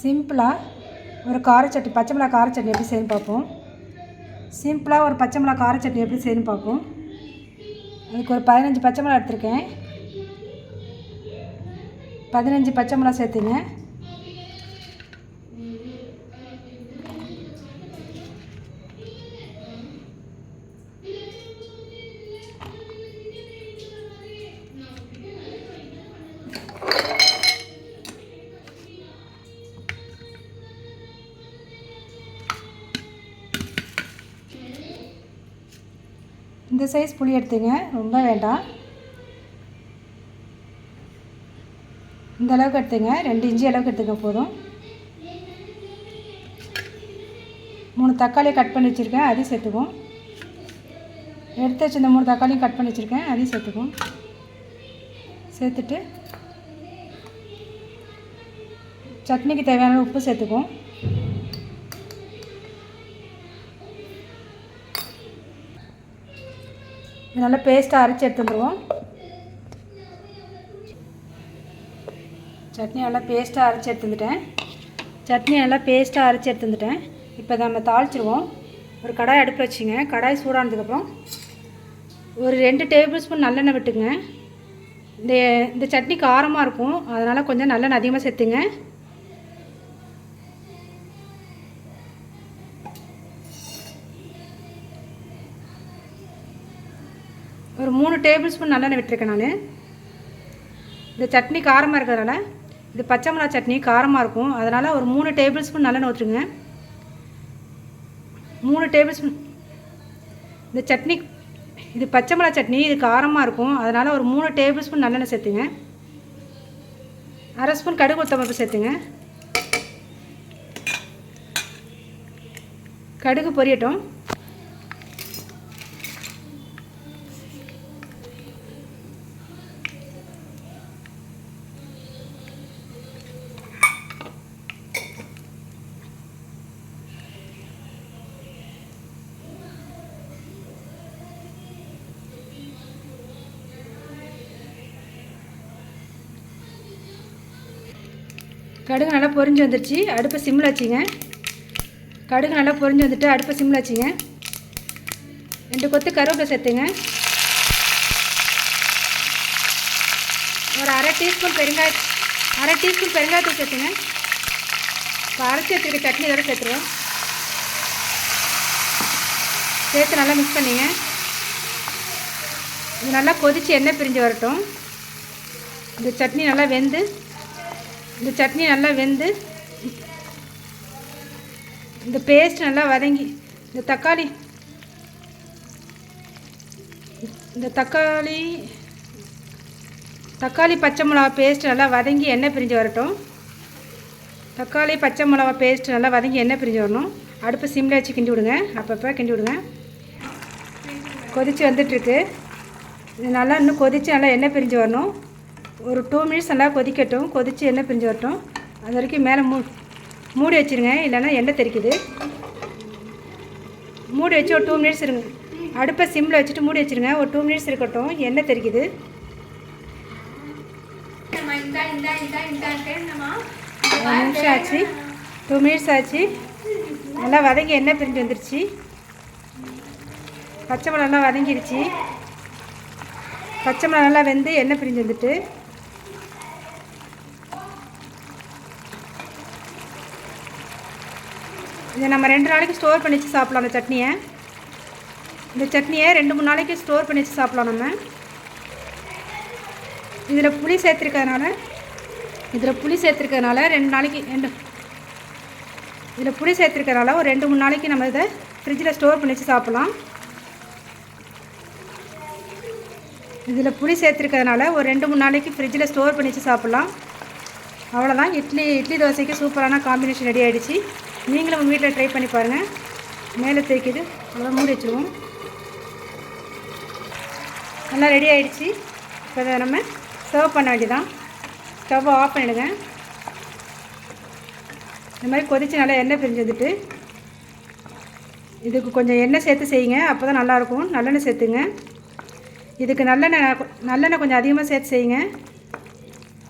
சிம்பிளாக ஒரு கார சட்னி, பச்சை மிளகா கார சட்னி எப்படி செய்யணும்னு பார்ப்போம். சிம்பிளாக ஒரு பச்சை மிளகா கார சட்னி எப்படி செய்யணும்னு பார்ப்போம். அதுக்கு ஒரு 15 பச்சை மிளகா எடுத்துருக்கேன். 15 பச்சை மிளகா சேர்த்துங்க. இந்த சைஸ் புளி எடுத்துங்க, ரொம்ப வேண்டாம். இந்த அளவுக்கு எடுத்துங்க, 2 இன்ச்சு அளவுக்கு எடுத்துங்க போதும். 3 தக்காளி கட் பண்ணி வச்சுருக்கேன், அதையும் சேர்த்துக்கும். எடுத்து வச்சு இந்த 3 தக்காளியும் கட் பண்ணி வச்சுருக்கேன், அதையும் சேர்த்துக்கும். சேர்த்துட்டு சட்னிக்கு தேவையான உப்பு சேர்த்துக்கும். இது நல்லா பேஸ்ட்டாக அரைச்சி எடுத்துருவோம். சட்னி நல்லா பேஸ்ட்டாக அரைச்சி எடுத்துட்டேன். இப்போ நம்ம தாளிச்சிருவோம். ஒரு கடாய் அடுப்பில் வச்சுங்க. கடாய் சூடானதுக்கப்புறம் ஒரு 2 டேபிள் ஸ்பூன் நல்லெண்ணெய் விட்டுங்க. இந்த சட்னி காரமாக இருக்கும், அதனால் கொஞ்சம் நல்லெண்ணெய் அதிகமாக சேர்த்துங்க. ஒரு 3 டேபிள் ஸ்பூன் நல்லெண்ணெய் விட்டுருக்கேன் நான். இந்த சட்னி காரமாக இருக்கிறதுனால, இது பச்சை மிளகா சட்னி காரமாக இருக்கும், அதனால் ஒரு 3 டேபிள் ஸ்பூன் நல்லெண்ணெய் ஊற்றுங்க. 3 டேபிள் ஸ்பூன். இந்த சட்னி, இது பச்சை மிளகா சட்னி, இது காரமாக இருக்கும், அதனால் ஒரு 3 டேபிள் ஸ்பூன் நல்லெண்ணெய் சேர்த்துங்க. 1/2 ஸ்பூன் கடுகு உளுத்தம்பருப்பு சேர்த்துங்க. கடுகு பொரியட்டும். கடுகு நல்லா பொரிஞ்சு வந்துடுச்சு, அடுப்பை சிம்மில் வச்சுங்க. கடுகு நல்லா பொரிஞ்சு வந்துட்டு அடுப்பை சிம்மில் வச்சுங்க. 2 கொத்து கருவேப்பிலை சேர்த்துங்க. ஒரு அரை டீஸ்பூன் பெருங்காயத்தூள் சேர்த்துங்க. இப்போ அரைச்சி வச்சுருக்க சட்னி இதோட சேர்த்துருவோம். சேர்த்து நல்லா மிக்ஸ் பண்ணிங்க. இது நல்லா கொதித்து எண்ணெய் பிரிஞ்சு வரட்டும். இந்த சட்னி நல்லா வெந்து இந்த பேஸ்ட் நல்லா வதங்கி, இந்த தக்காளி பச்சை மிளகா பேஸ்ட் நல்லா வதங்கி எண்ணெய் பிரிஞ்சு வரட்டும். தக்காளி பச்சை மிளகா பேஸ்ட் நல்லா வதங்கி எண்ணெய் பிரிஞ்சு வரணும். அடுப்பு சிம்மில் வச்சு கிண்டி விடுங்க, அப்பப்போ கிண்டி விடுங்க. கொதித்து வந்துட்டுருக்கு. இது நல்லா இன்னும் கொதித்து நல்லா எண்ணெய் பிரிஞ்சு வரணும். ஒரு 2 மினிட்ஸ் நல்லா கொதிக்கட்டும். கொதித்து எண்ணெய் பிரிஞ்சு வரட்டும். அது வரைக்கும் மேலே மூடி வச்சுருங்க, இல்லைன்னா எண்ணெய் தெறிக்குது. மூடி வச்சு ஒரு 2 மினிட்ஸ் இருங்க. அடுப்பை சிம்மில் வச்சுட்டு மூடி வச்சுருங்க. ஒரு 2 மினிட்ஸ் இருக்கட்டும், எண்ணெய் தெறிக்குது. 1 நிமிஷம் ஆச்சு, 2 மினிட்ஸ் ஆச்சு. நல்லா வதங்கி எண்ணெய் பிரிஞ்சு வந்துருச்சு. பச்சை மிளகா நல்லா வதங்கிடுச்சு. பச்சை மிளகா நல்லா வெந்து எண்ணெய் பிரிஞ்சு வந்துட்டு, இதை நம்ம 2 நாளைக்கு ஸ்டோர் பண்ணி வச்சு சாப்பிட்லாம். இந்த சட்னியை 2-3 நாளைக்கு ஸ்டோர் பண்ணி வச்சு சாப்பிட்லாம். நம்ம இதில் புளி சேர்த்துருக்கிறதுனால 2 நாளைக்கு இதில் புளி சேர்த்துருக்கிறதுனால ஒரு 2-3 நாளைக்கு நம்ம இதை ஃப்ரிட்ஜில் ஸ்டோர் பண்ணி வச்சு சாப்பிட்லாம். இதில் புளி சேர்த்துருக்கிறதுனால ஒரு 2-3 நாளைக்கு ஃப்ரிட்ஜில் ஸ்டோர் பண்ணி வச்சு சாப்பிட்லாம். அவ்வளோதான். இட்லி தோசைக்கு சூப்பரான காம்பினேஷன் ரெடி ஆகிடுச்சு. நீங்களும் உங்கள் வீட்டில் ட்ரை பண்ணி பாருங்கள். மேலே தேய்க்குது, அவ்வளோ மூடி வச்சுருவோம். நல்லா ரெடி ஆகிடுச்சு. இப்போ அதை நம்ம சர்வ் பண்ண வேண்டியதான். ஸ்டவ்வை ஆஃப் பண்ணிவிடுங்க. இந்த மாதிரி கொதித்து நல்லா எண்ணெய் பிரிஞ்சு வந்துட்டு, இதுக்கு கொஞ்சம் எண்ணெய் சேர்த்து செய்யுங்க, அப்போ தான் நல்லாயிருக்கும். நல்லெண்ணெய் சேர்த்துங்க. இதுக்கு நல்லெண்ணெய் கொஞ்சம் அதிகமாக சேர்த்து செய்யுங்க,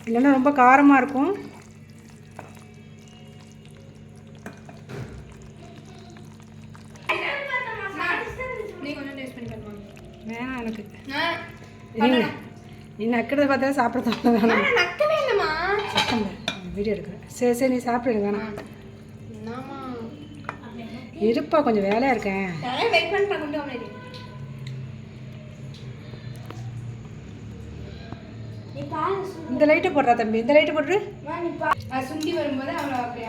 இல்லைன்னா ரொம்ப காரமாக இருக்கும். உனக்கு நீ நக்கிறத பார்த்தா சாப்பிட தோணல வேணாம். நக்கவே இல்லைம்மா. வீடியோ எடுக்கிறேன். சரி சரி நீ சாப்பிடுங்க வேணாம். இருப்பா கொஞ்சம் வேலையாக இருக்கேன். வெயிட் பண்ணுறேன். கொண்டு வாங்க. இந்த லைட்டை போடுறா தம்பி, இந்த லைட்டை போட்டு சுண்டி வரும்போது அவளை அப்படி